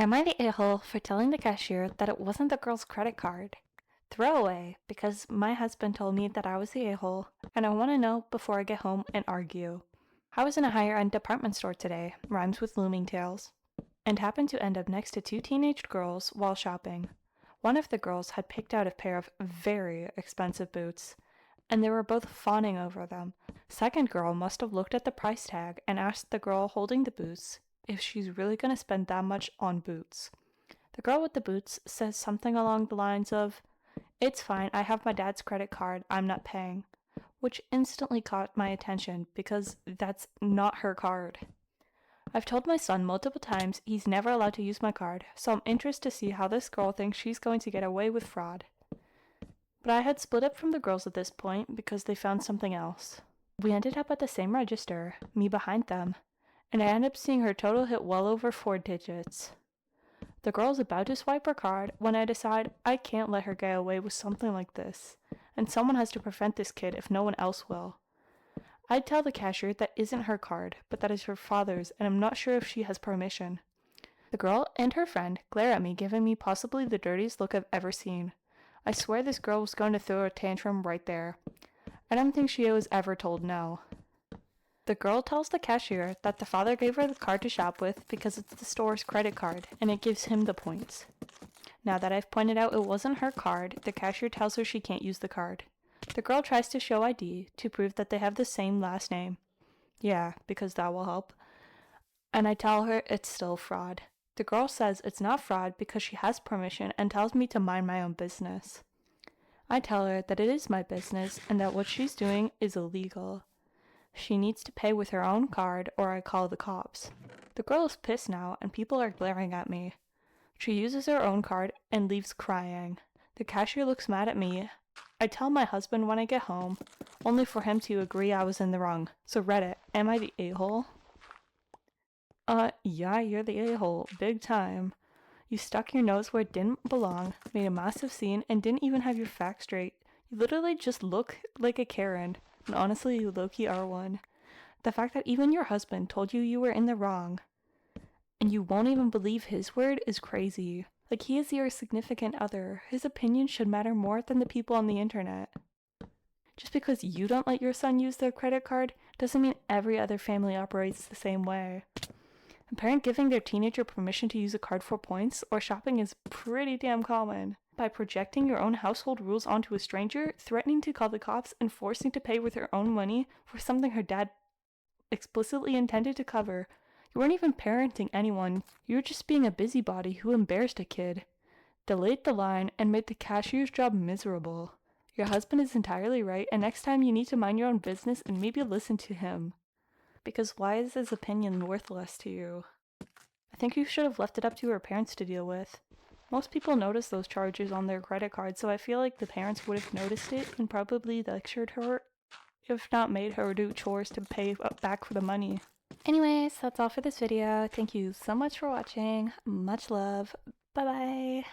Am I the a-hole for telling the cashier that it wasn't the girl's credit card? Throwaway, because my husband told me that I was the a-hole, and I want to know before I get home and argue. I was in a higher-end department store today, rhymes with looming tales, and happened to end up next to two teenage girls while shopping. One of the girls had picked out a pair of very expensive boots, and they were both fawning over them. Second girl must have looked at the price tag and asked the girl holding the boots if she's really going to spend that much on boots. The girl with the boots says something along the lines of, "It's fine, I have my dad's credit card, I'm not paying," which instantly caught my attention because that's not her card. I've told my son multiple times he's never allowed to use my card, so I'm interested to see how this girl thinks she's going to get away with fraud. But I had split up from the girls at this point because they found something else. We ended up at the same register, me behind them, and I ended up seeing her total hit well over 4 digits. The girl's about to swipe her card when I decide I can't let her get away with something like this, and someone has to prevent this kid if no one else will. I'd tell the cashier that isn't her card, but that is her father's, and I'm not sure if she has permission. The girl and her friend glare at me, giving me possibly the dirtiest look I've ever seen. I swear this girl was going to throw a tantrum right there. I don't think she was ever told no. The girl tells the cashier that the father gave her the card to shop with because it's the store's credit card, and it gives him the points. Now that I've pointed out it wasn't her card, the cashier tells her she can't use the card. The girl tries to show ID to prove that they have the same last name. Yeah, because that will help. And I tell her it's still fraud. The girl says it's not fraud because she has permission and tells me to mind my own business. I tell her that it is my business and that what she's doing is illegal. She needs to pay with her own card or I call the cops. The girl is pissed now and people are glaring at me. She uses her own card and leaves crying. The cashier looks mad at me. I tell my husband when I get home, only for him to agree I was in the wrong. So Reddit, am I the a-hole? Yeah, you're the a-hole, big time. You stuck your nose where it didn't belong, made a massive scene, and didn't even have your facts straight. You literally just look like a Karen, and honestly, you low-key are one. The fact that even your husband told you you were in the wrong, and you won't even believe his word is crazy. Like, he is your significant other. His opinion should matter more than the people on the internet. Just because you don't let your son use their credit card doesn't mean every other family operates the same way. A parent giving their teenager permission to use a card for points or shopping is pretty damn common. By projecting your own household rules onto a stranger, threatening to call the cops, and forcing to pay with her own money for something her dad explicitly intended to cover, you weren't even parenting anyone, you were just being a busybody who embarrassed a kid, delayed the line, and made the cashier's job miserable. Your husband is entirely right, and next time you need to mind your own business and maybe listen to him. Because why is his opinion worthless to you? I think you should have left it up to her parents to deal with. Most people notice those charges on their credit card, so I feel like the parents would have noticed it and probably lectured her, if not made her do chores to pay back for the money. Anyways, that's all for this video. Thank you so much for watching. Much love. Bye bye.